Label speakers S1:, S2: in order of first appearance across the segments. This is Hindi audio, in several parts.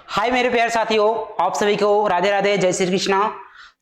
S1: हाय मेरे प्यारे साथियों, आप सभी को राधे राधे, जय श्री कृष्णा।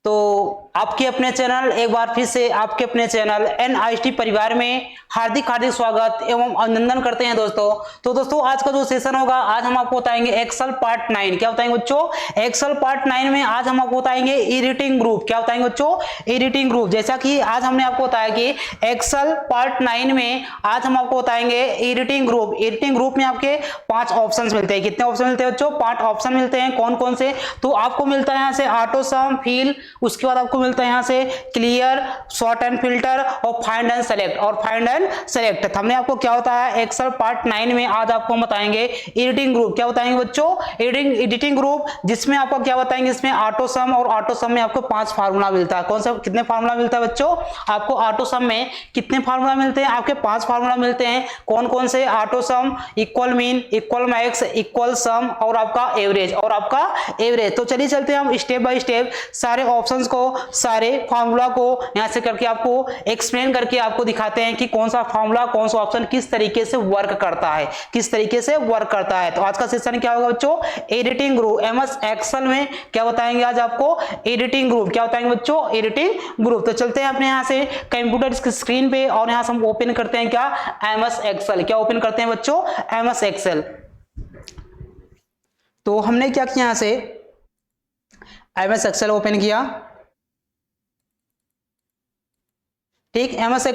S1: तो आपके अपने चैनल एक बार फिर से आपके अपने चैनल NIST परिवार में हार्दिक हार्दिक स्वागत एवं अभिनंदन करते हैं दोस्तों। तो दोस्तों आज का जो सेशन होगा, आज हम आपको बताएंगे एक्सेल पार्ट 9। क्या बताएंगे बच्चों? एक्सेल पार्ट 9 में आज हम आपको बताएंगे एडिटिंग ग्रुप। क्या बताएंगे बच्चों? Editing group. जैसा कि आज हमने आपको बताया कि एक्सेल पार्ट 9 में आज हम आपको बताएंगे एडिटिंग ग्रुप। एडिटिंग ग्रुप में आपके 5 ऑप्शंस मिलते हैं। कितने ऑप्शन मिलते हैं बच्चों? 5 ऑप्शन मिलते हैं। कौन कौन से? तो आपको मिलता है यहाँ से ऑटो सम, फिल, उसके बाद आपको मिलता है यहाँ से क्लियर, सॉर्ट एंड फिल्टर और फाइंड एंड सेलेक्ट। और फाइंड एंड सेलेक्ट हमने आपको क्या होता है एक्सेल पार्ट 9 में आज आपको हम बताएंगे एडिटिंग ग्रुप। क्या बताएंगे बच्चों? एडिटिंग ग्रुप, जिसमें आपको क्या बताएंगे, इसमें ऑटो सम, और ऑटो सम में आपको 5 फार्मूला मिलता है। कौन सा, कितने फार्मूला मिलता है बच्चों? आपको ऑटो सम में कितने फार्मूला मिलते हैं? आपके 5 फार्मूला मिलते हैं। कौन कौन से? ऑटो सम, equal mean, equal max, equal सम और आपका एवरेज, और आपका एवरेज। तो चलिए चलते हैं हम स्टेप बाय स्टेप सारे ऑप्शंस को, सारे फार्मूला को यहां से करके आपको एक्सप्लेन करके आपको दिखाते हैं कि कौन सा फार्मूला, कौन सा ऑप्शन किस तरीके से वर्क करता है, किस तरीके से वर्क करता है। तो आज का सेशन क्या होगा बच्चों? Editing group. MS एक्सेल में क्या बताएंगे आज आपको? Editing group. क्या बताएंगे बच्चों? Editing group. तो चलते हैं अपने यहां से कंप्यूटर की स्क्रीन पे और यहां से हम ओपन करते हैं क्या? MS Excel. क्या ओपन करते हैं बच्चों? MS Excel. तो हमने क्या किया, यहां से MS एक्सेल ओपन किया। ठीक, MS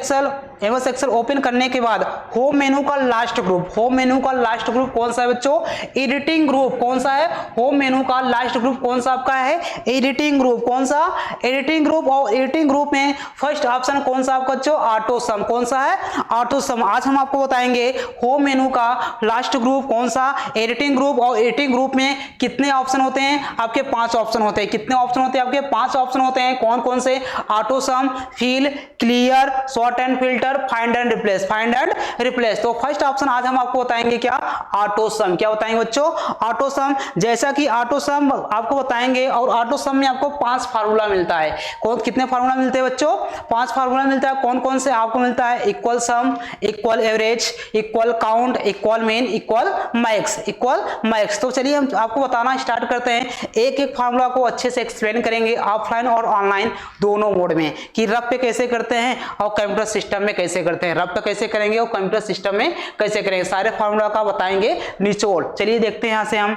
S1: एक्सेल ओपन करने के बाद होम मेनू का लास्ट ग्रुप, होम मेनू का लास्ट ग्रुप कौन सा है बच्चों? Editing group. कौन सा है? होम मेनू का लास्ट ग्रुप कौन सा आपका है? Editing group. कौन सा? Editing group. और एडिटिंग ग्रुप में फर्स्ट ऑप्शन कौन सा आपका बच्चों? ऑटो सम। कौन सा है? ऑटो सम। आज हम आपको बताएंगे होम मेनू का लास्ट ग्रुप कौन सा? Editing group. और एडिटिंग ग्रुप में कितने ऑप्शन होते हैं? आपके 5 ऑप्शन होते हैं। कितने ऑप्शन होते हैं? आपके 5 ऑप्शन होते हैं। कौन कौन से? Auto sum, fill, clear, sort and filter, find and replace. Find and replace. तो फर्स्ट ऑप्शन आज हम आपको बताएंगे क्या? Auto sum. क्या बताएंगे बच्चों? Auto sum. जैसा कि ऑटो सम आपको बताएंगे, और ऑटो सम में आपको 5 फार्मूला मिलता है। कौन, कितने फार्मूला मिलते हैं बच्चों? 5 फार्मूला मिलता है। कौन कौन से आपको मिलता है? इक्वल सम, equal average, equal count, equal mean, equal max, equal max. तो चलिए हम आपको बताना स्टार्ट करते हैं। एक एक फार्मूला को अच्छे से एक्सप्लेन करेंगे ऑफलाइन और ऑनलाइन दोनों मोड में, कि रफ पे कैसे करते हैं और कंप्यूटर सिस्टम में कैसे करते हैं। रफ पे कैसे करेंगे और कंप्यूटर सिस्टम में कैसे करेंगे, सारे फार्मूला का बताएंगे निचोड़। चलिए देखते हैं यहां से हम।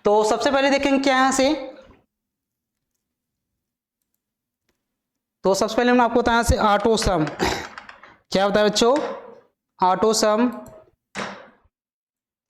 S1: तो सबसे पहले देखेंगे क्या यहां से, तो सबसे पहले मैं आपको बताया यहां से ऑटो सम। क्या होता है बच्चों? ऑटो सम।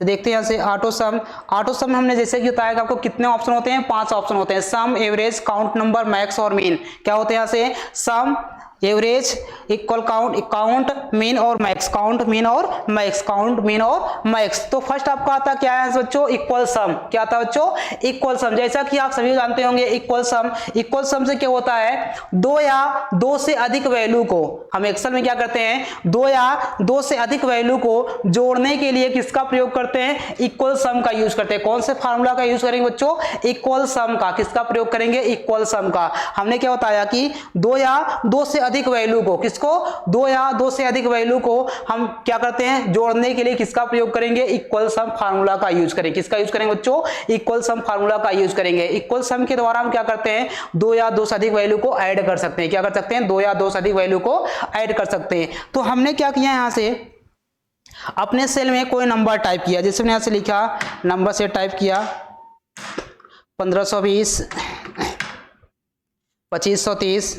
S1: देखते हैं यहां से ऑटो सम। ऑटो सम हमने जैसे कि बताया कि आपको कितने ऑप्शन होते हैं? 5 ऑप्शन होते हैं। Sum, average, count number, max और मीन। क्या होते हैं यहां से? Sum, average, equal count, count, mean और मैक्स, काउंट, मीन और मैक्स, काउंट, मीन और मैक्स। तो फर्स्ट आपका आता क्या है बच्चों? Equal sum. क्या आता है बच्चों? Equal sum. जैसा कि आप सभी जानते होंगे इक्वल सम, इक्वल सम से क्या होता है? 2 या 2 से अधिक वैल्यू को हम एक्सेल में क्या करते हैं? 2 या 2 से अधिक वैल्यू को जोड़ने के लिए किसका प्रयोग करते हैं? इक्वल सम का यूज करते हैं। कौन से फार्मूला का यूज करेंगे बच्चों? इक्वल सम का। किसका प्रयोग करेंगे? इक्वल सम का। हमने क्या बताया कि 2 या 2 से अधिक वैल्यू को, किसको? 2 या 2 से अधिक वैल्यू को हम क्या करते हैं? जोड़ने के लिए किसका प्रयोग करेंगे? इक्वल सम फार्मूला का यूज करेंगे। किसका यूज करेंगे बच्चों? इक्वल सम फार्मूला का यूज करेंगे। इक्वल सम के द्वारा हम क्या करते हैं? 2 या 2 से अधिक वैल्यू को ऐड कर सकते हैं। क्या कर सकते हैं? 2 या 2 से अधिक वैल्यू को ऐड कर सकते हैं। तो हमने क्या किया यहां से, अपने सेल में कोई नंबर टाइप किया। जैसे मैंने यहां से लिखा, नंबर से टाइप किया 1520, 2530।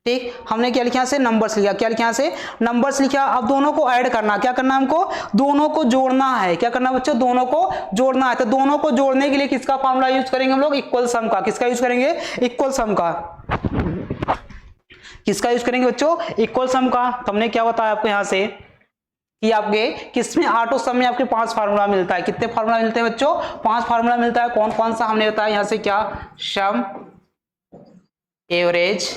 S1: ठीक, हमने क्या लिखा से? नंबर्स लिखा। क्या लिखा से? नंबर्स लिखा। अब दोनों को ऐड करना। क्या करना हमको? दोनों को जोड़ना है। क्या करना बच्चों? दोनों को जोड़ना है। तो दोनों को जोड़ने के लिए किसका फार्मूला यूज करेंगे हम लोग? इक्वल सम का। किसका यूज करेंगे? इक्वल सम का। किसका यूज करेंगे बच्चों? इक्वल सम का। तो हमने क्या बताया आपको यहां से कि आपके किसमें? ऑटो सम में आपके 5 फार्मूला मिलता है। कितने फार्मूला मिलते हैं बच्चों? 5 फार्मूला मिलता है। कौन कौन सा हमने बताया यहां से? क्या? सम, एवरेज,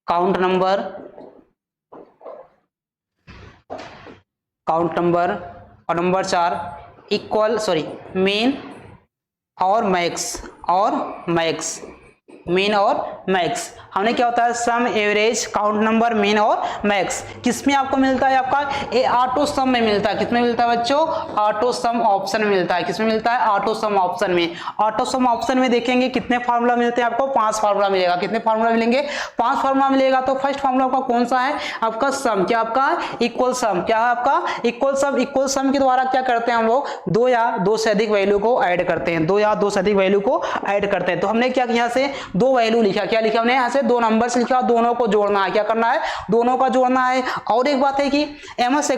S1: काउंट नंबर, और नंबर 4 इक्वल, मीन और मैक्स, मीन और मैक्स। हमने क्या होता है सम, एवरेज, काउंट नंबर, मीन और मैक्स। किसमें आपको मिलता है आपका ये ऑटो सम में मिलता है। किसमें मिलता है बच्चों? ऑटो सम ऑप्शन में मिलता है। किसमें मिलता है? ऑटो सम ऑप्शन में। ऑटो सम ऑप्शन में देखेंगे कितने फार्मूला मिलते हैं आपको? 5 फार्मूला मिलेगा। कितने फार्मूला मिलेंगे? 5 फार्मूला मिलेगा। तो फर्स्ट फार्मूला आपका कौन सा है? आपका सम। क्या आपका? Equal sum. क्या है आपका? इक्वल सम। इक्वल सम के द्वारा क्या करते हैं हम लोग? 2 या 2 से अधिक वैल्यू को ऐड करते हैं। 2 या 2 से अधिक वैल्यू को ऐड करते हैं। तो हमने क्या यहाँ से 2 वैल्यू लिखा। क्या लिखा हमने? यहाँ से 2 नंबर्स लिखा, दोनों को जोड़ना है। क्या करना है? दोनों का जोड़ना है। और एक बात है कि एमएस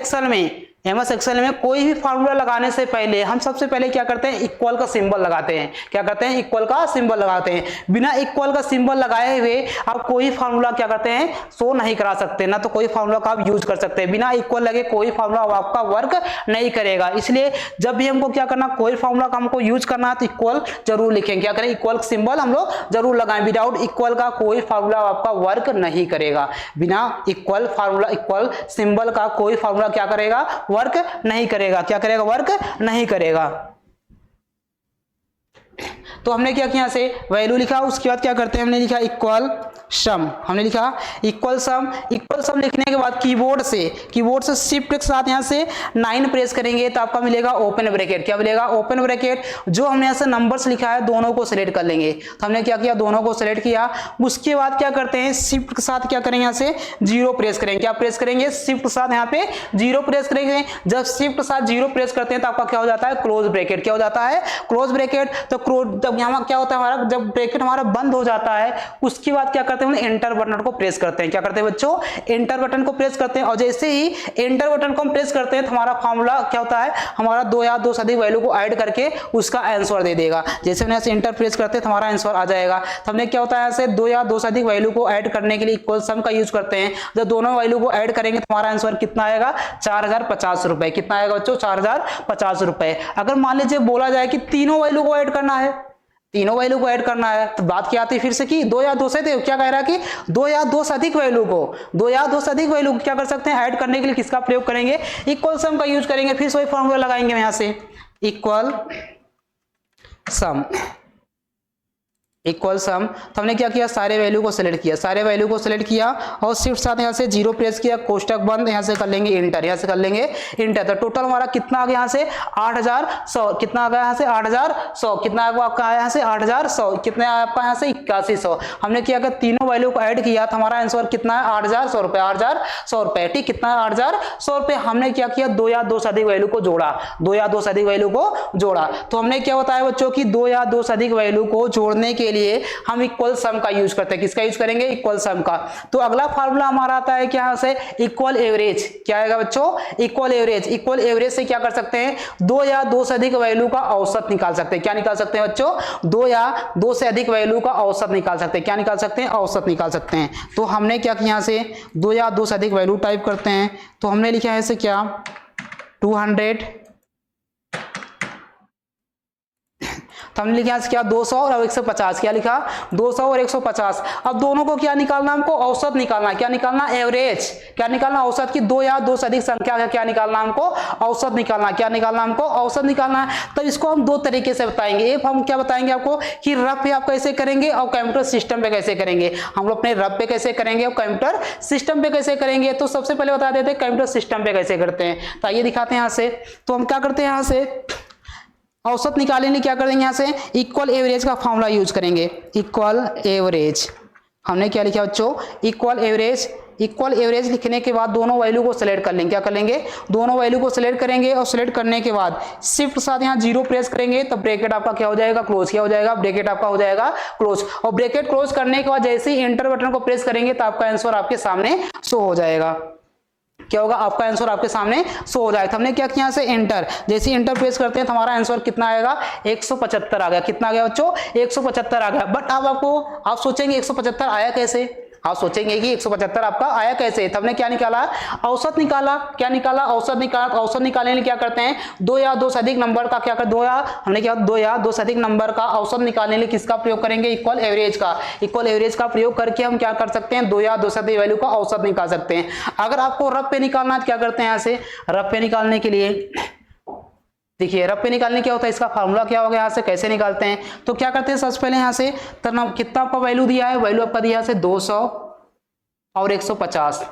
S1: एक्सेल में कोई भी फार्मूला लगाने से पहले हम सबसे पहले क्या करते हैं? इक्वल का सिंबल लगाते हैं। क्या करते हैं? इक्वल का सिंबल लगाते हैं। बिना इक्वल का सिंबल लगाए हुए आप कोई फार्मूला क्या करते हैं? शो नहीं करा सकते, ना तो कोई फार्मूला का आप यूज कर सकते हैं। बिना इक्वल लगे कोई फार्मूला आपका वर्क नहीं करेगा। इसलिए जब भी हमको क्या करना, कोई फार्मूला का हमको यूज करना है तो इक्वल जरूर लिखें। क्या करें? इक्वल सिंबल हम लोग जरूर लगाएं। विदाउट इक्वल का कोई फार्मूला आपका वर्क नहीं करेगा। बिना इक्वल फार्मूला, इक्वल सिंबल का कोई फार्मूला क्या करेगा? वर्क नहीं करेगा। क्या करेगा? वर्क नहीं करेगा। तो हमने क्या किया? से वैल्यू लिखा। उसके बाद क्या करते हैं? हमने लिखा इक्वल सम। हमने लिखा इक्वल सम। इक्वल सम लिखने के बाद कीबोर्ड से शिफ्ट के साथ यहां से 9 प्रेस करेंगे तो आपका मिलेगा ओपन ब्रैकेट। क्या मिलेगा? Open bracket. जो हमने यहां से नंबर्स लिखा है दोनों को सिलेक्ट कर लेंगे। तो हमने क्या किया? दोनों को सिलेक्ट किया। उसके बाद क्या करते हैं? शिफ्ट के साथ क्या करेंगे? यहां से 0 प्रेस करेंगे। क्या प्रेस करेंगे? शिफ्ट के साथ यहां पे 0 प्रेस करेंगे। जब शिफ्ट के साथ 0 प्रेस करते हैं तो आपका क्या हो जाता है? Close bracket. क्या हो जाता है? Close bracket. तो जब यहाँ क्या होता है हमारा, जब ब्रैकेट हमारा बंद हो जाता है उसके बाद क्या करते हैं? एंटर बटन को प्रेस करते हैं। क्या करते हैं बच्चों? एंटर बटन को प्रेस करते हैं। और जैसे ही एंटर बटन को हम प्रेस करते हैं तो हमारा फार्मूला क्या होता है? हमारा 2 या 2 से अधिक वैल्यू को ऐड करके उसका आंसर दे देगा। जैसे हमने ऐसे एंटर प्रेस करते हैं तो हमारा आंसर आ जाएगा। तो हमने क्या होता है? ऐसे 2 या 2 से अधिक वैल्यू को ऐड करने के लिए इक्वल सम का यूज करते हैं। जब दोनों वैल्यू को ऐड करेंगे तो हमारा आंसर कितना आएगा? 4050 रुपए। कितना आएगा बच्चों? 4050 रुपए। अगर मान लीजिए बोला जाए कि तीनों वैल्यू को ऐड करना है, तीनों वैल्यू को ऐड करना है तो बात क्या आती है फिर से कि 2 या 2 से क्या कह रहा है कि 2 या 2 से अधिक वैल्यू को, 2 या 2 से अधिक वैल्यू क्या कर सकते हैं? ऐड करने के लिए किसका प्रयोग करेंगे? इक्वल सम का यूज करेंगे। फिर वही फॉर्मूला लगाएंगे यहां से इक्वल सम। इक्वल सम। तो हमने क्या किया? सारे वैल्यू को सिलेक्ट किया। सारे वैल्यू को सिलेक्ट किया और शिफ्ट साथ यहाँ से 0 प्रेस किया। कोष्टक बंद। यहाँ से कर लेंगे इंटर। यहाँ से कर लेंगे इंटर। तो टोटल हमारा कितना आ गया? यहाँ से 8100। कितना आ गया? यहाँ से 8100। कितना आपका आया? यहाँ से 8100। कितना आया आपका? यहाँ से 8100। हमने क्या किया? तीनों वैल्यू को ऐड किया तो हमारा आंसर कितना है? 8100 रुपए। 8100 रुपए। ठीक। कितना है? 8100 रुपए। हमने क्या किया? 2 या 2 से अधिक वैल्यू को जोड़ा। 2 या 2 से अधिक वैल्यू को जोड़ा। तो हमने क्या बताया बच्चों की 2 या 2 से अधिक वैल्यू को जोड़ने के लिए हम इक्वल सम का यूज करते हैं। किसका यूज करेंगे? इक्वल सम का। तो अगला फार्मूला हमारा आता है क्या? से इक्वल एवरेज। क्या आएगा बच्चों? Equal average. इक्वल एवरेज से क्या कर सकते हैं? 2 या 2 से अधिक वैल्यू का औसत निकाल सकते हैं। क्या निकाल सकते हैं बच्चों? 2 या 2 से अधिक वैल्यू का औसत निकाल सकते हैं। क्या निकाल सकते हैं? औसत निकाल सकते हैं। तो हमने क्या किया? यहाँ से 2 या 2 से अधिक वैल्यू टाइप करते हैं तो हमने लिखा है इसे क्या? 200। तो हमने लिखा क्या? 200 और 150। क्या लिखा? 200 और 150। अब दोनों को क्या निकालना? हमको औसत निकालना। क्या निकालना? एवरेज। क्या निकालना? औसत की 2 या 2 से अधिक संख्या का क्या निकालना? हमको औसत निकालना। क्या निकालना? हमको औसत निकालना है। तब इसको हम 2 तरीके से बताएंगे। एक हम क्या बताएंगे आपको कि रफ पे आप कैसे करेंगे और कंप्यूटर सिस्टम पे कैसे करेंगे। हम लोग अपने रफ पे कैसे करेंगे और कंप्यूटर सिस्टम पे कैसे करेंगे। तो सबसे पहले बता देते हैं कंप्यूटर सिस्टम पे कैसे करते हैं। तो आइए दिखाते हैं। यहाँ से तो हम क्या करते हैं? यहाँ से औसत निकालने क्या करेंगे? यहाँ से इक्वल एवरेज का फॉर्मूला यूज करेंगे। Equal average. हमने क्या लिखा बच्चों? Equal average. इक्वल एवरेज लिखने के बाद दोनों वैल्यू को सिलेक्ट कर लेंगे। क्या कर लेंगे? दोनों वैल्यू को सिलेक्ट करेंगे और सिलेक्ट करने के बाद शिफ्ट साथ यहाँ 0 प्रेस करेंगे तो ब्रैकेट आपका क्या हो जाएगा? क्लोज। क्या हो जाएगा? ब्रैकेट आपका हो जाएगा क्लोज। और ब्रैकेट क्लोज करने के बाद जैसे ही एंटर बटन को प्रेस करेंगे तो आपका आंसर आपके सामने शो हो जाएगा। क्या होगा? आपका आंसर आपके सामने शो हो जाएगा। हमने क्या किया? यहाँ से एंटर। जैसे एंटर प्रेस करते हैं तो हमारा आंसर कितना आएगा? 175 आ गया। कितना आ गया बच्चों? 175 आ गया। बट अब आप सोचेंगे 175 आया कैसे? आप सोचेंगे कि 175 आपका आया कैसे? तो हमने क्या निकाला? औसत निकाला। क्या निकाला? औसत निकाला। तो औसत निकालने के लिए क्या करते हैं? 2 या 2 से अधिक नंबर का क्या कर 2 या हमने क्या 2 या 2 से अधिक नंबर का औसत निकालने के लिए किसका प्रयोग करेंगे? इक्वल एवरेज का। इक्वल एवरेज का प्रयोग करके हम क्या कर सकते हैं? 2 या 2 से अधिक वैल्यू का औसत निकाल सकते हैं। अगर आपको रफ पे निकालना है तो क्या करते हैं? यहाँ से रफ पे निकालने के लिए देखिए रफ पे निकालने क्या होता है, इसका फार्मूला क्या होगा, यहाँ से कैसे निकालते हैं। तो क्या करते हैं सबसे पहले यहाँ से कितना आपका वैल्यू दिया है, वैल्यू आपका दिया है 200 और 150,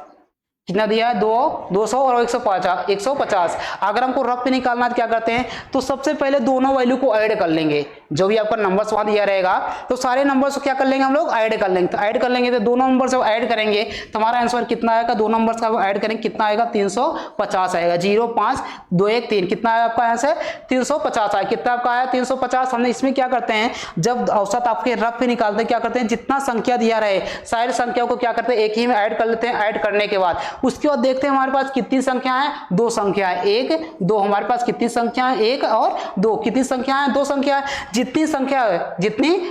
S1: कितना दिया है 200 और 150। अगर हमको रफ पे निकालना है तो क्या करते हैं, तो सबसे पहले दोनों वैल्यू को ऐड कर लेंगे, जो भी आपका नंबर्स वहां दिया रहेगा तो सारे नंबर्स को क्या कर लेंगे हम लोग, ऐड कर लेंगे। तो ऐड कर लेंगे तो दोनों नंबर से ऐड करेंगे तो हमारा आंसर कितना आएगा, दो नंबर्स का ऐड करेंगे कितना आएगा 350 आएगा। 0 5 2 1 3 कितना आया आपका आंसर 350 आया। कितना आपका आया 350। हमने इसमें क्या करते हैं, जब औसत आपके रफ पे निकालते हैं क्या करते हैं, जितना संख्या दिया रहे सारी संख्याओं को क्या करते हैं एक ही में ऐड कर लेते हैं। ऐड करने के बाद उसके बाद देखते हैं हमारे पास कितनी संख्या है, दो संख्या है, 1 2। हमारे पास कितनी संख्या है, 1 और 2। कितनी संख्या है, दो संख्या है। जितनी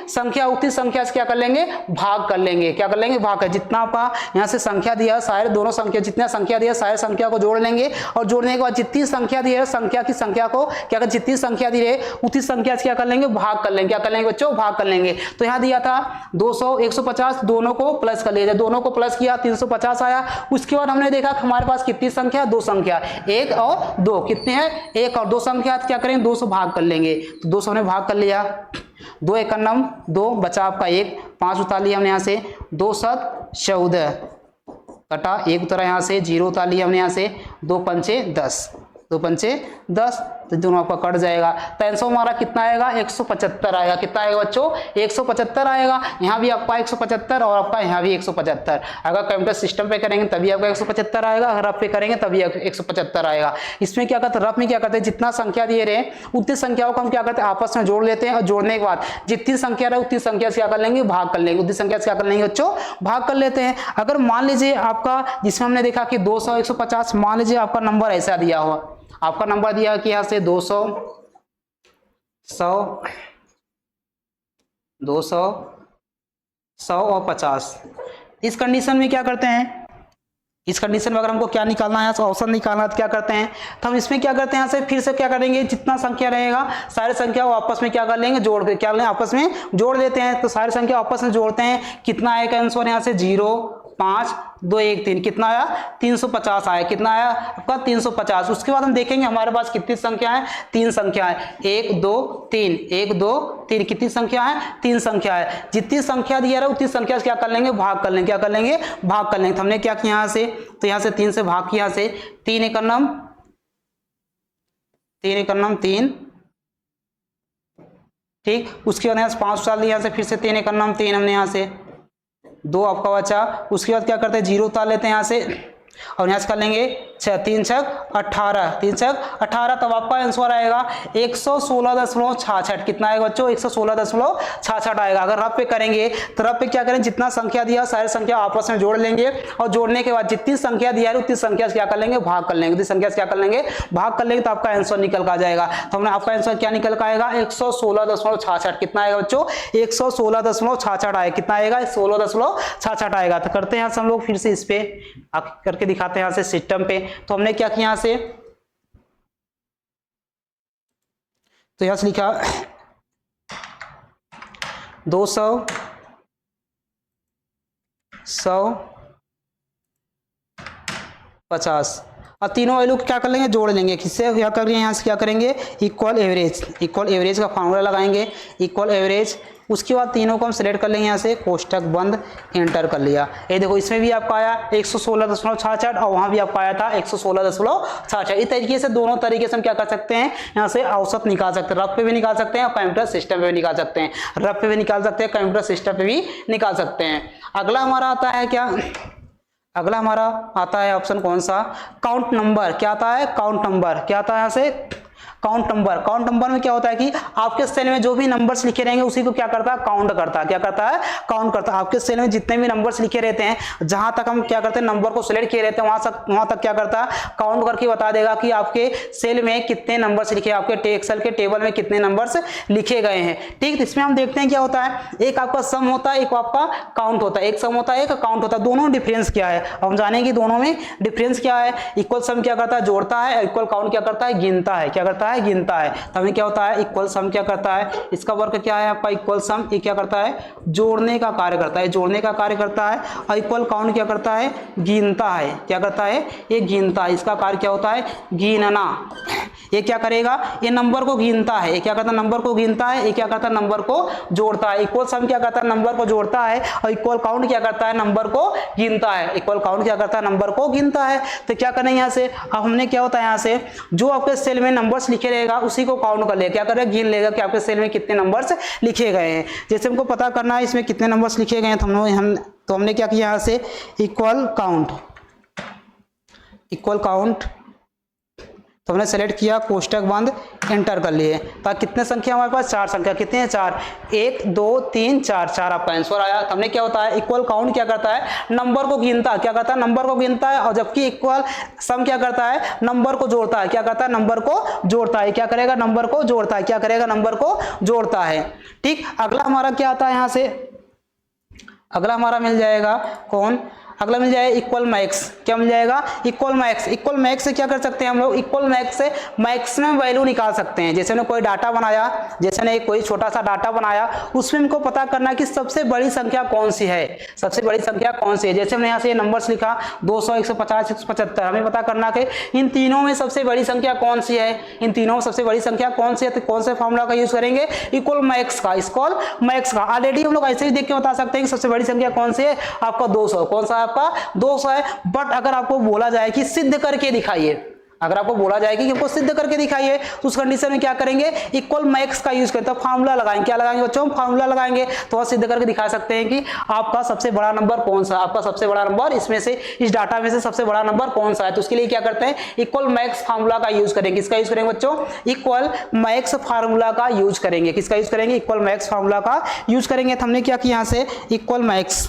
S1: संख्या उतनी संख्या से क्या कर लेंगे, भाग कर लेंगे। क्या कर लेंगे, भाग कर। जितना आपका यहाँ से संख्या दिया सारे दोनों संख्या, जितना संख्या दिया सारे संख्या को जोड़ लेंगे और जोड़ने के बाद जितनी संख्या दी है संख्या की संख्या को क्या कर, जितनी संख्या दी है उतनी संख्या से क्या कर लेंगे, भाग कर लेंगे। क्या कर लेंगे बच्चों, भाग कर लेंगे। तो यहाँ दिया था 200 150, दोनों को प्लस कर लिया, दोनों को प्लस किया 350 आया। उसके बाद हमने देखा कि हमारे पास कितनी संख्या, दो संख्या, 1 और 2। कितने हैं, 1 और 2 संख्या। क्या करेंगे 200 भाग कर लेंगे। तो 200 ने भाग कर लिया, 2 1 2 बचा आपका 1, 5 उतार लिया हमने यहाँ से, 2 7 14 कटा 1 उतरा यहाँ से, 0 उतार लिया हमने यहाँ से, 2 पंचे 10, 2 पंचे 10, तो दोनों आपका कट जाएगा। तो आंसर हमारा कितना आएगा, 175 आएगा। कितना आएगा बच्चों, 175 आएगा। यहाँ भी आपका 175 और आपका यहाँ भी 175। अगर कंप्यूटर सिस्टम पे करेंगे तभी आपका 175 आएगा, अगर रफ पे करेंगे तभी 175 आएगा। इसमें क्या करते हैं, रफ में क्या करते हैं, जितना संख्या दिए रहे उतनी संख्याओं को हम क्या करते हैं आपस में जोड़ लेते हैं और जोड़ने के बाद जितनी संख्या रहे उतनी संख्या से क्या कर लेंगे, भाग कर लेंगे। उतनी संख्या से क्या कर लेंगे बच्चों, भाग कर लेते हैं। अगर मान लीजिए आपका, जिसमें हमने देखा कि 200 150, मान लीजिए आपका नंबर ऐसा दिया हुआ, आपका नंबर दिया कि यहाँ से 200 100 200 100 और 50। इस कंडीशन में क्या करते हैं, इस कंडीशन में अगर हमको क्या निकालना है, औसत निकालना है तो क्या करते हैं, तो हम इसमें क्या करते हैं, यहाँ से फिर से क्या करेंगे, जितना संख्या रहेगा सारे संख्या वो आपस में क्या कर लेंगे, जोड़ के क्या लेंगे, आपस में जोड़ लेते हैं। तो सारी संख्या आपस में जोड़ते हैं। कितना आएगा आंसर यहाँ से 0 5 2 1 3, कितना आया 350 आया। कितना आया आपका 350। उसके बाद हम देखेंगे हमारे पास कितनी संख्या है, 3 संख्या है, 1 2 3 1 2 3। कितनी संख्या है, 3 संख्या है। जितनी संख्या दिया रहा उतनी संख्या से क्या कर लेंगे, भाग कर लेंगे। क्या कर लेंगे, भाग कर लेंगे। तो हमने क्या किया यहाँ से, तो यहाँ से 3 से भाग किया, यहाँ से 3 1 3, ठीक। उसके बाद यहाँ से 5 उतार लिया, यहाँ से फिर से 3 1 3 हमने यहाँ से 2 आपका बचा। उसके बाद क्या करते हैं 0 उतार लेते हैं यहाँ से और यहाँ से कर लेंगे 3 6 18, 3 6 18। तब आपका आंसर आएगा 116.66। कितना आएगा बच्चों, 116.66 आएगा। अगर रफ पे करेंगे तो रफ पे क्या करें, जितना संख्या दिया सारी संख्या आपस में जोड़ लेंगे और जोड़ने के बाद जितनी संख्या दिया है उतनी संख्या से क्या कर लेंगे, भाग कर लेंगे। उतनी संख्या से क्या कर लेंगे, भाग कर लेंगे। तो आपका आंसर निकल कर आ जाएगा। तो हमने आपका आंसर क्या निकल कर आएगा 116.66। कितना आएगा बच्चों, 116.66 आएगा। कितना आएगा 16.66 आएगा। तो करते हैं यहाँ से हम लोग फिर से इस पे करके दिखाते हैं यहाँ से सिस्टम पे। तो हमने क्या किया यहाँ से, तो यहाँ से लिखा 200 100 50 और तीनों वैल्यू क्या कर लेंगे, जोड़ लेंगे। किससे क्या करेंगे, यहाँ से क्या करेंगे, इक्वल एवरेज। इक्वल एवरेज का फॉर्मूला लगाएंगे, इक्वल एवरेज। उसके बाद तीनों को हम सिलेक्ट कर लेंगे, यहाँ से कोष्टक बंद, एंटर कर लिया। ये देखो इसमें भी आपका आया 116.66 और वहाँ भी आपका आया था 116.66। इस तरीके से दोनों तरीके से हम क्या कर सकते हैं, यहाँ से औसत निकाल सकते हैं। रफ पे भी निकाल सकते हैं और कंप्यूटर सिस्टम पे भी निकाल सकते हैं। रफ पे भी निकाल सकते हैं, कंप्यूटर सिस्टम पे भी निकाल सकते हैं। अगला हमारा आता है क्या, अगला हमारा आता है ऑप्शन कौन सा, काउंट नंबर। क्या आता है, काउंट नंबर। क्या आता है यहाँ से, काउंट नंबर। काउंट नंबर में क्या होता है कि आपके सेल में जो भी नंबर्स लिखे रहेंगे उसी को क्या करता है, काउंट करता है। क्या करता है, काउंट करता है। आपके सेल में जितने भी नंबर्स लिखे रहते हैं, जहां तक हम क्या करते हैं नंबर को सिलेक्ट किए रहते हैं वहां तक क्या करता है, काउंट करके बता देगा कि आपके सेल में कितने नंबर्स लिखे, आपके एक्सेल के टेबल में कितने नंबर्स लिखे गए हैं। ठीक, इसमें हम देखते हैं क्या होता है, एक आपका सम होता है, एक आपका काउंट होता है। एक सम होता है, एक काउंट होता है। दोनों डिफरेंस क्या है, हम जानेंगे दोनों में डिफरेंस क्या है। इक्वल सम क्या करता है, जोड़ता है। इक्वल काउंट क्या करता है, गिनता है। क्या करता है, है, गिनता है। तो हमें क्या होता है, इक्वल सम क्या करता है, इसका वर्क क्या है आपका इक्वल सम, ये क्या करता है, जोड़ने का कार्य करता है, जोड़ने का कार्य करता है। और इक्वल काउंट क्या करता है, गिनता है, क्या करता है, ये गिनता है, इसका कार्य क्या होता है, गिनना। ये क्या करेगा, ये नंबर को गिनता है, ये क्या करता है, नंबर को गिनता है, ये क्या करता है, नंबर को जोड़ता है। इक्वल सम क्या करता है, नंबर को जोड़ता है, और इक्वल काउंट क्या करता है, नंबर को गिनता है। इक्वल काउंट क्या करता है, नंबर को गिनता है। तो क्या करना है यहाँ से, अब हमने क्या होता है यहाँ से, जो आपके सेल में नंबर्स लिखे रहेगा उसी को काउंट कर लेगा, क्या करेगा, गिन लेगा कि आपके सेल में कितने नंबर्स लिखे गए हैं। जैसे हमको पता करना है इसमें कितने नंबर्स लिखे गए हैं, तो हमने क्या किया यहाँ से, इक्वल काउंट, इक्वल काउंट, तो हमने सेलेक्ट किया, कोष्टक बंद, एंटर कर लिए। तो कितने संख्या हमारे पास, 4 संख्या, कितने हैं, 4, 1 2 3 4, 4 आपका आंसर आया। तो हमने क्या होता है, इक्वल काउंट क्या करता है, नंबर को गिनता है, क्या करता है, नंबर को गिनता है। और जबकि इक्वल सम क्या करता है, नंबर को जोड़ता है, क्या करता है, नंबर को जोड़ता है, क्या करेगा, नंबर को जोड़ता है, क्या करेगा, नंबर को जोड़ता है। ठीक, अगला हमारा क्या आता है यहाँ से, अगला हमारा मिल जाएगा कौन, अगला मिल जाएगा इक्वल मैक्स, क्या मिल जाएगा, इक्वल मैक्स। इक्वल मैक्स से क्या कर सकते हैं हम लोग, इक्वल मैक्स से मैक्सिमम वैल्यू निकाल सकते हैं। जैसे हमने कोई डाटा बनाया, जैसे ने कोई छोटा सा डाटा बनाया, उसमें हमको पता करना है कि सबसे बड़ी संख्या कौन सी है, सबसे बड़ी संख्या कौन सी है। जैसे हमने यहाँ से ये नंबर्स लिखा 200 150 175, हमें पता करना कि इन तीनों में सबसे बड़ी संख्या कौन सी है, इन तीनों में सबसे बड़ी संख्या कौन सी है। तो कौन से फॉर्मूला का यूज करेंगे, इक्वल मैक्स का, इक्वल मैक्स का। ऑलरेडी हम लोग ऐसे ही देख के बता सकते हैं कि सबसे बड़ी संख्या कौन सी है, आपका 200, कौन सा आपका 200 है। बट अगर आपको बोला जाए कि सिद्ध करके दिखाइए, अगर आपको बोला जाए कि हमको सिद्ध करके दिखाइए, तो उस कंडीशन में क्या करेंगे, इक्वल मैक्स का यूज करते हैं, फार्मूला लगाएंगे, क्या लगाएंगे बच्चों, फार्मूला लगाएंगे। तो सिद्ध करके दिखा सकते हैं कि आपका सबसे बड़ा नंबर कौन सा, आपका सबसे बड़ा नंबर इसमें से, इस डाटा में से सबसे बड़ा नंबर कौन सा है। तो उसके लिए क्या करते हैं, इक्वल मैक्स फार्मूला का यूज करेंगे। किसका यूज करेंगे बच्चों, इक्वल मैक्स फार्मूला का यूज करेंगे। किसका यूज करेंगे, इक्वल मैक्स फार्मूला का यूज करेंगे। तो हमने क्या किया यहाँ से, equal max,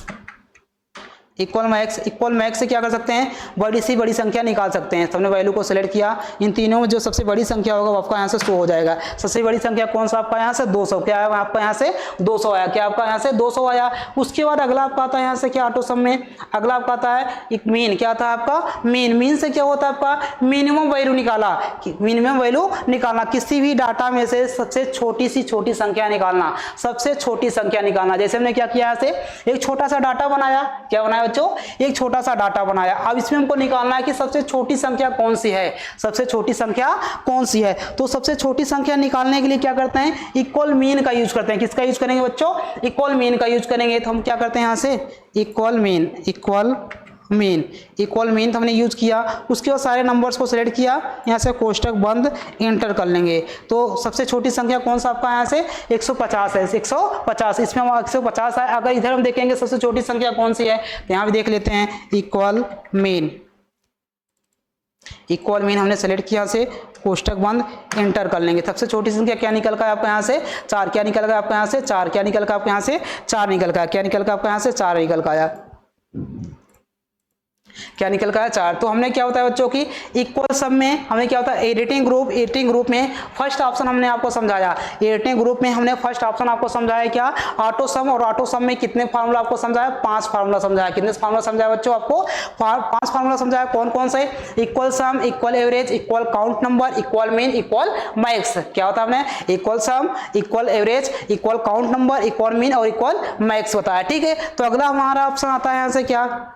S1: equal max, equal max से क्या कर सकते हैं, बड़ी सी बड़ी संख्या निकाल सकते हैं। तो हमने वैल्यू को सिलेक्ट किया, इन तीनों में जो सबसे बड़ी संख्या होगा वो आपका यहाँ से शो हो जाएगा। सबसे बड़ी संख्या कौन सा आपका यहाँ से, 200, क्या है आपका यहाँ से 200 आया, क्या आपका यहाँ से 200 आया। उसके बाद अगला आपका आता है यहाँ से क्या, ऑटो सम में अगला आपका आता है एक मीन, क्या था आपका मीन। मीन से क्या होता है आपका, मिनिमम वैल्यू निकाला, मिनिमम वैल्यू निकालना, किसी भी डाटा में से सबसे छोटी सी छोटी संख्या निकालना, सबसे छोटी संख्या निकालना। जैसे हमने क्या किया, यहाँ से एक छोटा सा डाटा बनाया, क्या बनाया बच्चों, एक छोटा सा डाटा बनाया। अब इसमें हमको निकालना है कि सबसे छोटी संख्या कौन सी है, सबसे छोटी संख्या कौन सी है। तो सबसे छोटी संख्या निकालने के लिए क्या करते हैं, इक्वल मीन का यूज करते हैं। किसका यूज करेंगे बच्चों, इक्वल मीन का यूज करेंगे। तो हम क्या करते हैं यहाँ से, equal mean, equal mean, equal mean हमने यूज किया। उसके बाद सारे नंबर्स को सिलेक्ट किया, यहाँ से कोष्टक बंद, एंटर कर लेंगे। तो सबसे छोटी संख्या कौन सा आपका यहाँ से 150 है, 150, इसमें हम 150 है। अगर इधर हम देखेंगे सबसे छोटी संख्या कौन सी है, तो यहाँ भी देख लेते हैं, इक्वल मीन, इक्वल मीन हमने सेलेक्ट किया, से कोष्टक बंद, एंटर कर लेंगे। सबसे छोटी संख्या क्या निकल का है आपका यहाँ से 4, क्या निकल गया आपका यहाँ से 4, क्या निकल का आपका यहाँ से 4 निकल का, क्या निकल का आपका यहाँ से 4 निकल का आया, क्या निकल का है 4। तो हमने क्या होता है बच्चों की, इक्वल सम में हमें क्या होता है, एडिटिंग ग्रुप, एडिटिंग ग्रुप में फर्स्ट ऑप्शन हमने आपको समझाया, एडिटिंग ग्रुप में हमने फर्स्ट ऑप्शन आपको समझाया क्या, ऑटो सम। और ऑटो सम में कितने फार्मूला आपको समझाया, 5 फार्मूला समझाया। कितने फार्मूला समझाया बच्चों, आपको 5 फार्मूला समझाया। कौन कौन से, इक्वल सम, equal average, equal count number, equal mean, equal max. क्या होता है हमने, इक्वल सम, equal average, equal count number, equal mean और इक्वल मैक्स बताया। ठीक है, तो अगला हमारा ऑप्शन आता है यहाँ से क्या,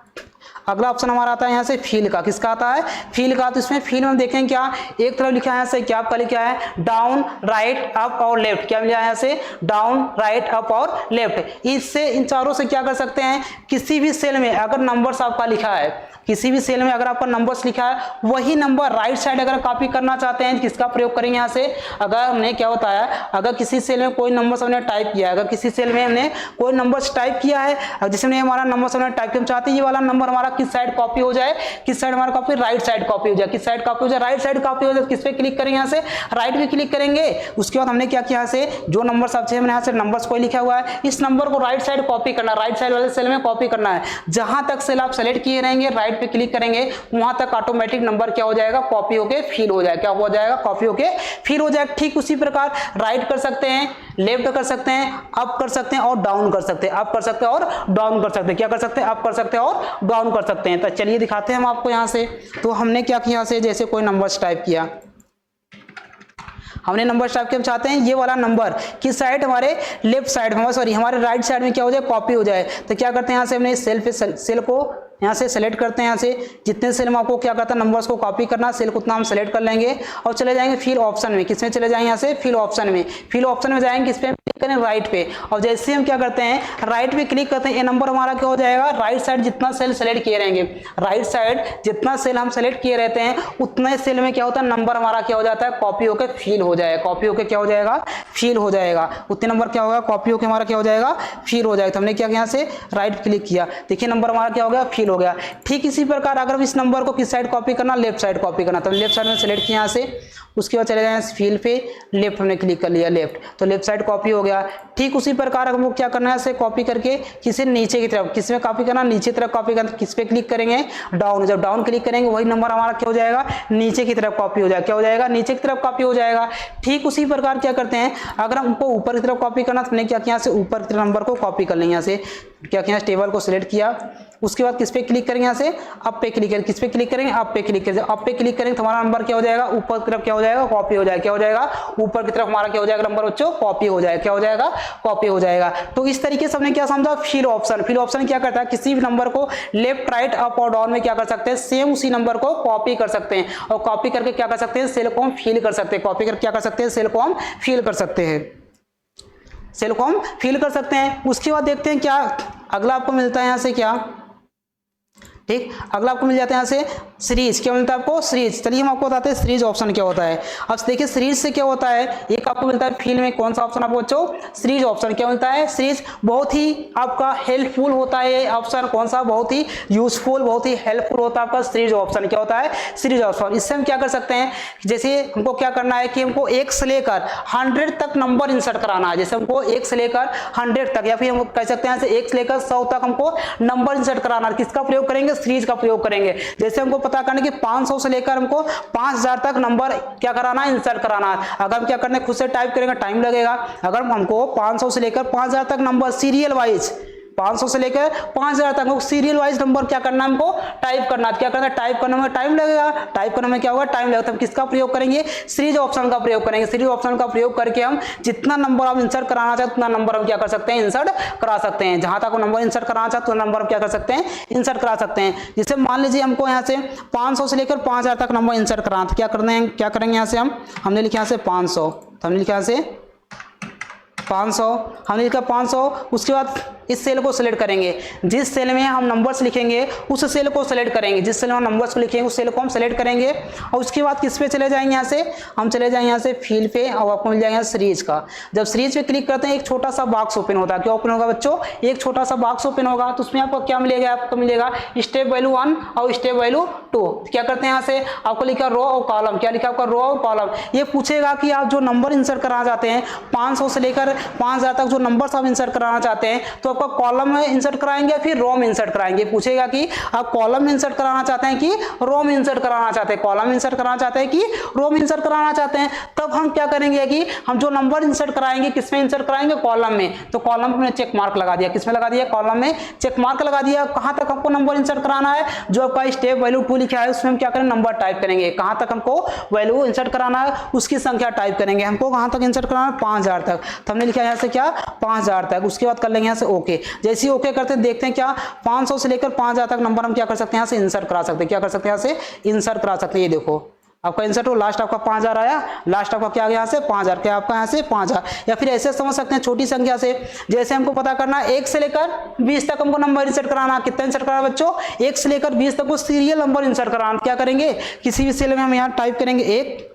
S1: अगला ऑप्शन हमारा आता है यहाँ से फील का। किसका आता है, फील का। तो इसमें फील में हम देखें क्या, एक तरफ लिखा है यहाँ से क्या आपका लिखा है, डाउन, राइट, अप और लेफ्ट। क्या मिला है यहाँ से, डाउन, राइट, अप और लेफ्ट। इससे इन चारों से क्या कर सकते हैं, किसी भी सेल में अगर नंबर्स आपका लिखा है, किसी भी सेल में अगर आपका नंबर्स लिखा है, वही नंबर राइट साइड अगर कॉपी करना चाहते हैं, किसका प्रयोग करेंगे यहाँ से। अगर हमने क्या होता है, अगर किसी सेल में कोई नंबर्स हमने टाइप किया है, अगर किसी सेल में हमने कोई नंबर्स टाइप किया है, जिसमें हमारा नंबर्स हमने टाइप किया, चाहते हैं ये वाला नंबर हमारा किस साइड कॉपी हो जाए, किस साइड हमारा कॉपी, राइट साइड कॉपी हो जाए। किस साइड कॉपी हो जाए, राइट साइड कॉपी हो जाए। किस पे क्लिक करेंगे, यहाँ से राइट पे क्लिक करेंगे। उसके बाद हमने क्या किया, यहाँ से जो नंबर सबसे हमने यहाँ से नंबर्स कोई लिखा हुआ है, इस नंबर को राइट साइड कॉपी करना, राइट साइड वाले सेल में कॉपी करना है। जहां तक सेल आप सेलेक्ट किए रहेंगे, राइट पे क्लिक करेंगे, वहां तक ऑटोमेटिक नंबर क्या हो जाएगा, कॉपी होके फिल हो जाएगा। क्या हो जाएगा, कॉपी होके फिल हो जाएगा। ठीक उसी प्रकार राइट कर सकते हैं, लेफ्ट कर सकते हैं, अप कर सकते हैं और डाउन कर सकते हैं, अप कर सकते हैं और डाउन कर सकते हैं। क्या कर सकते हैं, अप कर सकते हैं और डाउन कर सकते हैं। तो चलिए दिखाते हैं हम आपको यहाँ से। तो हमने क्या किया, यहाँ से जैसे कोई नंबर्स टाइप किया, हमने नंबर टाइप के हम चाहते हैं ये वाला नंबर किस साइड, हमारे लेफ्ट साइड में, सॉरी हमारे राइट साइड में क्या हो जाए, कॉपी हो जाए। तो क्या करते हैं यहाँ से हमने सेल को यहाँ से सेलेक्ट करते हैं। यहाँ से जितने सेल में आपको क्या करता है नंबर्स को कॉपी करना, सेल को उतना हम सेलेक्ट कर लेंगे और चले जाएंगे फिल ऑप्शन में। किसमें चले जाएंगे, यहाँ से फिल ऑप्शन में। फिल ऑप्शन में जाएंगे, किस पे क्लिक करें, राइट पे। और जैसे हम क्या करते हैं राइट पे क्लिक करते हैं, ये नंबर हमारा क्या हो जाएगा, राइट साइड जितना सेल सेलेक्ट किए रहेंगे, राइट साइड जितना सेल हम सेलेक्ट किए रहते हैं उतने सेल में क्या होता है नंबर हमारा क्या हो जाता है, कॉपी होकर फिल हो जाएगा। कॉपी होकर क्या हो जाएगा, फिल हो जाएगा। उतने नंबर क्या होगा, कॉपी होकर हमारा क्या हो जाएगा, फिल हो जाएगा। तो हमने क्या किया, यहाँ से राइट क्लिक किया, देखिए नंबर हमारा क्या हो गया, फिल हो गया। ठीक इसी प्रकार अगर इस नंबर को किस साइड कॉपी करना, लेफ्ट साइड कॉपी करना, तो लेफ्ट साइड में सेलेक्ट किया यहाँ से। उसके बाद चले जाए फिल पे, लेफ्ट हमने क्लिक कर लिया, लेफ्ट, तो लेफ्ट साइड कॉपी हो गया। ठीक उसी प्रकार हमको क्या करना है, इसे कॉपी करके किसी नीचे की तरफ, किस में कॉपी करना, नीचे तरफ कॉपी करना। किस पे क्लिक करेंगे, डाउन। जब डाउन क्लिक करेंगे वही नंबर हमारा क्या हो जाएगा, नीचे की तरफ कॉपी हो जाएगा। क्या हो जाएगा, नीचे की तरफ कॉपी हो जाएगा। ठीक उसी प्रकार क्या करते हैं, अगर हमको ऊपर की तरफ कॉपी करना तो हमने क्या किया, यहाँ से ऊपर की तरफ नंबर को कॉपी कर लेंगे। यहाँ से क्या किया, टेबल को सिलेक्ट किया। उसके बाद किस पे क्लिक करेंगे, यहाँ से अप पे क्लिक करेंगे। किस पे क्लिक करेंगे, अप पे क्लिक करेंगे। अप पे क्लिक करेंगे तो हमारा नंबर क्या हो जाएगा, ऊपर की तरफ क्या हो जाएगा, कॉपी हो जाएगा। क्या हो जाएगा, ऊपर की तरफ हमारा क्या हो जाएगा नंबर बच्चों, कॉपी हो जाएगा। क्या हो जाएगा, कॉपी हो जाएगा। तो इस तरीके से हमने क्या समझा, फिल ऑप्शन। फिल ऑप्शन क्या करता है, किसी भी नंबर को लेफ्ट राइट अप और डाउन में क्या कर सकते हैं, सेम उसी नंबर को कॉपी कर सकते हैं और कॉपी करके क्या कर सकते हैं, सेल को हम फिल कर सकते हैं। कॉपी करके क्या कर सकते हैं, सेल को हम फिल कर सकते हैं, सेल को हम फिल कर सकते हैं। उसके बाद देखते हैं क्या अगला आपको मिलता है यहाँ से, क्या ठीक, अगला आपको मिल जाता है यहाँ से सीरीज। क्या मिलता है आपको, सीरीज। चलिए हम आपको बताते हैं सीरीज ऑप्शन क्या होता है। अब देखिए सीरीज से क्या होता है, एक आपको मिलता है फील्ड में, कौन सा ऑप्शन आपको बच्चों, सीरीज ऑप्शन। क्या मिलता है, सीरीज बहुत ही आपका हेल्पफुल होता है ये ऑप्शन। कौन सा, बहुत ही यूजफुल, बहुत ही हेल्पफुल होता है आपका सीरीज ऑप्शन। क्या होता है, सीरीज ऑप्शन। इससे हम क्या कर सकते हैं, जैसे हमको क्या करना है कि हमको 1 से लेकर 100 तक नंबर इंसर्ट कराना है। जैसे हमको 1 से लेकर 100 तक, या फिर हम कह सकते हैं 1 से लेकर 100 तक हमको नंबर इंसर्ट कराना है। किसका प्रयोग करेंगे, सीरीज का प्रयोग करेंगे। जैसे हमको पता करना कि 500 से लेकर हमको 5000 तक नंबर क्या कराना है, इंसर्ट कराना है। अगर हम क्या करने खुद से टाइप करेंगे टाइम लगेगा। अगर हमको 500 से लेकर 5000 तक नंबर सीरियल वाइज, 500 से लेकर 5000 तक सीरियल वाइज नंबर क्या करना है, हमको टाइप करना है। क्या करना है, टाइप करने में टाइम लगेगा। टाइप करने में क्या होगा, टाइम लगेगा। तब किसका प्रयोग करेंगे, सीरीज ऑप्शन का प्रयोग करेंगे। सीरीज ऑप्शन का प्रयोग करके हम जितना नंबर आप इंसर्ट कराना चाहते हैं उतना नंबर हम क्या कर सकते हैं, इंसर्ट करा सकते हैं। जहां तक नंबर इंसर्ट कराना चाहते हैं तो नंबर हम क्या कर सकते हैं, इंसर्ट करा सकते हैं। जैसे मान लीजिए हमको यहाँ से 500 से लेकर 5000 तक नंबर इंसर्ट कराना, तो क्या करना है, क्या करेंगे, यहाँ से हमने लिखा यहाँ से 500, तो हमने लिखा यहाँ से 500, हमने लिखा 500। उसके बाद इस सेल को सिलेक्ट करेंगे, जिस सेल में हम नंबर्स लिखेंगे उस सेल को सिलेक्ट करेंगे, जिस सेल में हम नंबर्स को लिखेंगे उस सेल को हम सिलेक्ट करेंगे। और उसके बाद किस पे चले जाएंगे, यहाँ से हम चले जाएंगे यहाँ से फील पे, और आपको मिल जाएगा सीरीज का। जब सीरीज पे क्लिक करते हैं एक छोटा सा बॉक्स ओपन होता है। क्या ओपन होगा बच्चों, एक छोटा सा बॉक्स ओपन होगा। तो उसमें आपको क्या मिलेगा, आपको मिलेगा स्टेप वैल्यू 1 और स्टेप वैल्यू 2। क्या करते हैं, यहाँ से आपको लिखा रो और कॉलम। क्या लिखा आपका, रो और कॉलम। ये पूछेगा कि आप जो नंबर इंसर्ट कराना चाहते हैं 500 से लेकर 5000 तक जो नंबर्स आप इंसर्ट कराना चाहते हैं, तो आपका कॉलम में इंसर्ट कराएंगे या फिर रो में इंसर्ट कराएंगे। पूछेगा कि आप कॉलम में इंसर्ट कराना चाहते हैं कि रो में इंसर्ट कराना चाहते हैं, कॉलम में इंसर्ट कराना चाहते हैं कि रो में इंसर्ट कराना चाहते हैं। तब हम क्या करेंगे कि हम जो नंबर इंसर्ट कराएंगे किसमें इंसर्ट कराएंगे, कॉलम में। तो कॉलम में चेक मार्क लगा दिया, किसमें लगा दिया, कॉलम में चेक मार्क लगा दिया। कहां तक हमको नंबर इंसर्ट कराना है, जो आपका स्टेप वैल्यू 2 लिखा है उसमें हम क्या करें, नंबर टाइप करेंगे। कहां तक हमको वैल्यू इंसर्ट कराना है उसकी संख्या टाइप करेंगे। हमको कहां तक इंसर्ट कराना है, 5000 तक। तो हमने लिखा यहाँ से क्या, 5000 तक। उसके बाद कर लेंगे यहाँ से ओके। जैसे ही ओके करते हैं देखते हैं क्या 500 से लेकर 5000 तक नंबर हम क्या कर सकते हैं, यहाँ से इंसर्ट करा सकते हैं। क्या कर सकते हैं, यहाँ से इंसर्ट करा सकते हैं। ये देखो आपका इंसर्ट हो, लास्ट आपका 5000 आया, लास्ट आपका क्या आ गया, यहाँ से 5000। क्या आपका यहाँ से 5000। या फिर ऐसे समझ सकते हैं छोटी संख्या से, जैसे हमको पता करना है 1 से लेकर 20 तक हमको नंबर इंसर्ट कराना। कितना इंसर्ट कराना बच्चों, 1 से लेकर 20 तक वो सीरियल नंबर इंसर्ट कराना। क्या करेंगे, किसी भी सेल में हम यहाँ टाइप करेंगे 1,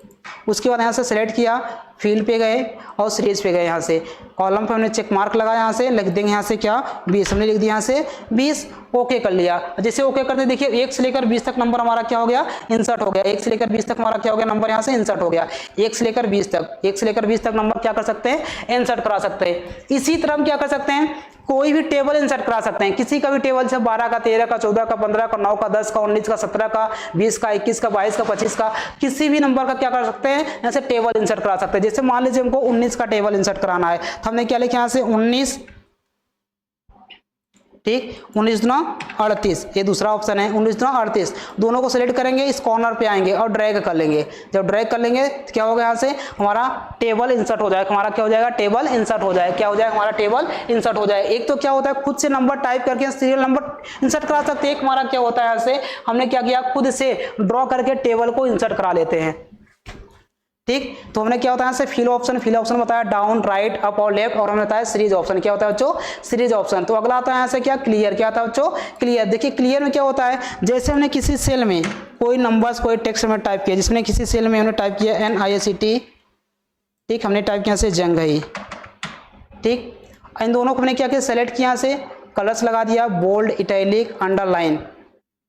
S1: उसके बाद यहाँ से सिलेक्ट किया, फील्ड पे गए और सीरीज पे गए। यहाँ से कॉलम पे हमने चेक मार्क लगाया, यहाँ से लिख देंगे यहाँ से क्या 20, हमने लिख दिया यहाँ से 20। ओके कर लिया। जैसे ओके करते देखिए 1 से लेकर 20 तक नंबर हमारा क्या हो गया, इंसर्ट हो गया। 1 से लेकर 20 तक हमारा क्या हो गया, नंबर यहाँ से इंसर्ट हो गया। 1 से लेकर 20 तक, 1 से लेकर 20 तक नंबर क्या कर सकते हैं, इंसर्ट करा सकते हैं। इसी तरह हम क्या कर सकते हैं, कोई भी टेबल इंसर्ट करा सकते हैं। किसी का भी टेबल से 12 का, 13 का, 14 का, 15 का, 9 का, 10 का, 19 का, 17 का, 20 का, 21 का, 22 का, 25 का, किसी भी नंबर का क्या कर सकते हैं, यहाँ से टेबल इंसर्ट करा सकते हैं। जैसे मान लीजिए हमको 19 का टेबल इंसर्ट कराना है, तो हमने क्या लिखा यहाँ से 19 ठीक, 19 दूना 38, ये दूसरा ऑप्शन है। 19 दूना 38, दोनों को सिलेक्ट करेंगे, इस कॉर्नर पे आएंगे और ड्रैग कर लेंगे। जब ड्रैग कर लेंगे तो क्या होगा, यहाँ से हमारा टेबल इंसर्ट हो जाएगा। हमारा क्या हो जाएगा, टेबल इंसर्ट हो जाएगा। क्या हो जाएगा, हमारा टेबल इंसर्ट हो जाएगा। एक तो क्या होता है, खुद से नंबर टाइप करके सीरियल नंबर इंसर्ट करा सकते हैं। एक हमारा क्या होता है, यहाँ से हमने क्या किया, खुद से ड्रॉ करके टेबल को इंसर्ट करा लेते हैं। ठीक, तो हमने क्या होता है, फिल ऑप्शन बताया, डाउन, राइट, अप और लेफ्ट, और हमने बताया सीरीज ऑप्शन। क्या होता है बच्चों, सीरीज ऑप्शन। तो अगला आता है यहाँ से क्या, क्लियर। क्या आता है बच्चों, क्लियर। देखिए क्लियर में क्या होता है, जैसे हमने किसी सेल में कोई नंबर्स, कोई टेक्स्ट में टाइप किया, जिसमें किसी सेल में हमने टाइप किया NICT, ठीक, हमने टाइप किया से जंघई, ठीक, इन दोनों को हमने क्या किया, सेलेक्ट किया, से कलर्स लगा दिया, बोल्ड, इटैलिक, अंडरलाइन,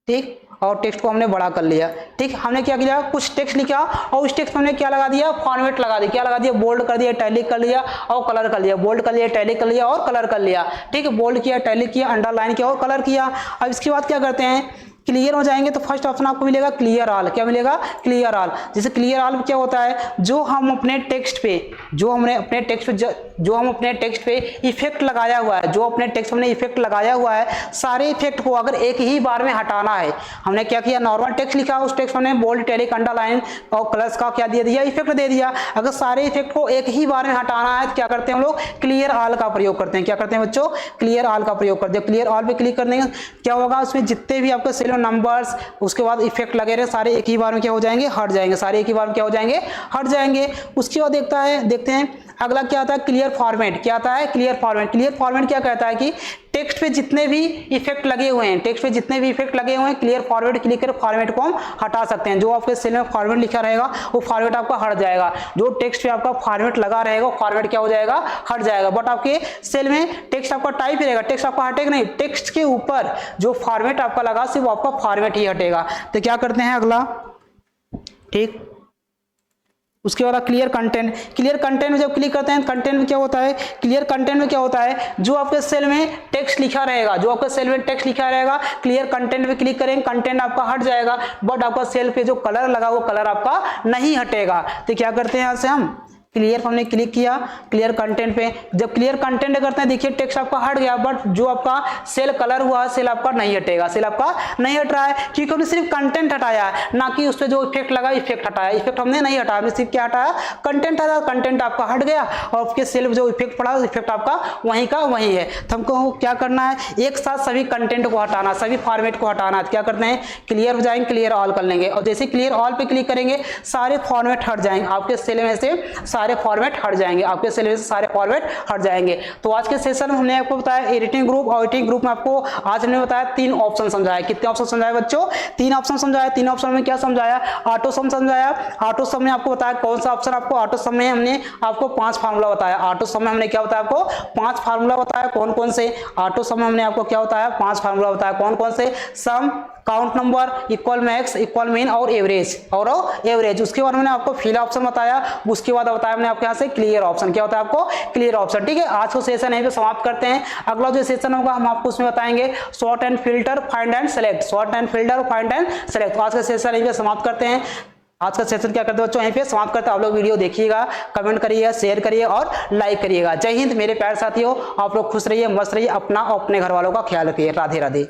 S1: ठीक, और टेक्स्ट को हमने बड़ा कर लिया। ठीक, हमने क्या किया, कुछ टेक्स्ट लिखा और उस टेक्स्ट में हमने क्या लगा दिया, फॉर्मेट लगा दिया। क्या लगा दिया, बोल्ड कर दिया, इटैलिक कर लिया और कलर कर लिया। बोल्ड कर लिया, इटैलिक कर लिया और कलर कर लिया। ठीक है, बोल्ड किया, इटैलिक किया, अंडरलाइन किया और कलर किया। अब इसके बाद क्या करते हैं, क्लियर हो जाएंगे तो फर्स्ट ऑप्शन आपको मिलेगा क्लियर ऑल। क्या मिलेगा, क्लियर ऑल। जैसे क्लियर ऑल क्या होता है, जो हम अपने टेक्स्ट पे जो हम अपने टेक्स्ट पे इफेक्ट लगाया हुआ है, जो अपने टेक्स्ट में इफेक्ट लगाया हुआ है, सारे इफेक्ट को अगर एक ही बार में हटाना है, हमने क्या किया, नॉर्मल टेक्स्ट लिखा, उस टेक्स्ट में बोल्ड, इटैलिक, अंडरलाइन और कलर्स का क्या दे दिया, इफेक्ट दे दिया। अगर सारे इफेक्ट को एक ही बार में हटाना है तो क्या करते हैं हम लोग, क्लियर ऑल का प्रयोग करते हैं। क्या करते हैं बच्चों, क्लियर ऑल का प्रयोग करते हैं। क्लियर ऑल पे क्लिक करने क्या होगा, उसमें जितने भी आपके सेल नंबर्स, उसके बाद इफेक्ट लगे रहे, सारे एक ही बार में क्या हो जाएंगे, हट जाएंगे। सारे एक ही बार में क्या हो जाएंगे, हट जाएंगे। उसके बाद देखते हैं अगला क्या आता है, क्लियर फॉर्मेट। क्या आता है, क्लियर फॉर्मेट। क्लियर फॉर्मेट क्या कहता है कि टेक्स्ट पे जितने भी इफेक्ट लगे हुए हैं, क्लियर फॉर्मेट क्लिक कर फॉर्मेट को हम हटा सकते हैं। जो आपके सेल में फॉर्मेट लिखा रहेगा वो फॉर्मेट आपका हट जाएगा। जो टेक्स्ट पे आपका फॉर्मेट लगा रहेगा फॉर्मेट क्या हो जाएगा, हट जाएगा। बट आपके सेल में टेक्स्ट आपका टाइप रहेगा, टेक्स्ट आपका हटेगा नहीं। टेक्स्ट के ऊपर जो फॉर्मेट आपका लगा सिर्फ आपका फॉर्मेट ही हटेगा। तो क्या करते हैं अगला, ठीक, उसके बाद क्लियर कंटेंट। क्लियर कंटेंट में जब क्लिक करते हैं, कंटेंट में क्या होता है, क्लियर कंटेंट में क्या होता है, जो आपके सेल में टेक्स्ट लिखा रहेगा, क्लियर कंटेंट पे क्लिक करेंगे, कंटेंट आपका हट जाएगा। बट आपका सेल पे जो कलर लगा वो कलर आपका नहीं हटेगा। तो क्या करते हैं, यहाँ से हम क्लियर हमने क्लिक किया क्लियर कंटेंट पे। जब क्लियर कंटेंट करते हैं, देखिए टेक्स्ट आपका हट गया, बट जो आपका सेल कलर हुआ है सेल आपका नहीं हटेगा। सेल आपका नहीं हट रहा है क्योंकि हमने सिर्फ कंटेंट हटाया है, ना कि उस पर जो इफेक्ट लगा इफेक्ट हटाया। इफेक्ट हमने नहीं हटाया, हमने सिर्फ क्या हटाया, कंटेंट हटाया। कंटेंट आपका हट गया और आपके सेल में जो इफेक्ट पड़ा इफेक्ट आपका वहीं का वहीं है। तो हमको क्या करना है, एक साथ सभी कंटेंट को हटाना, सभी फॉर्मेट को हटाना। क्या करते हैं, क्लियर हो जाएंगे, क्लियर ऑल कर लेंगे और जैसे क्लियर ऑल पे क्लिक करेंगे सारे फॉर्मेट हट जाएंगे। आपके सेल में से सारे फॉर्मेट हट जाएंगे, आपके सेल में से सारे फॉर्मेट हट जाएंगे। तो आज के सेशन में हमने आपको बताया एडिटिंग ग्रुप। एडिटिंग ग्रुप में आपको आज हमने बताया 3 ऑप्शन समझाया। कितने ऑप्शन समझाए बच्चों, 3 ऑप्शन समझाया। 3 ऑप्शन में क्या समझाया, ऑटो सम समझाया। ऑटो सम में आपको बताया कौन सा ऑप्शन आपको, ऑटो सम में हमने आपको 5 फार्मूला बताया। ऑटो सम में हमने क्या बताया आपको, 5 फार्मूला बताया। कौन कौन से, ऑटो सम में हमने आपको क्या बताया, 5 फार्मूला बताया। कौन कौन से, sum, count number, equal max, equal mean और एवरेज। उसके बाद मैंने आपको फिल ऑप्शन बताया। उसके बाद बताया मैंने आपको यहाँ से क्लियर ऑप्शन। क्या होता है आपको, क्लियर ऑप्शन। ठीक है, आज को सेशन यहीं पे समाप्त करते हैं। अगला जो सेशन होगा हम आपको उसमें बताएंगे sort and filter, find and select. Sort and filter, find and select. तो आज का सेशन यहीं पे समाप्त करते हैं। आज का सेशन क्या करते हैं बच्चों, यहीं पे समाप्त करते हैं। आप लोग वीडियो देखिएगा, कमेंट करिएगा, शेयर करिए और लाइक करिएगा। जय हिंद मेरे प्यारे साथियों, आप लोग खुश रहिए, मस्त रहिए, अपना और अपने घर वालों का ख्याल रखिए। राधे राधे।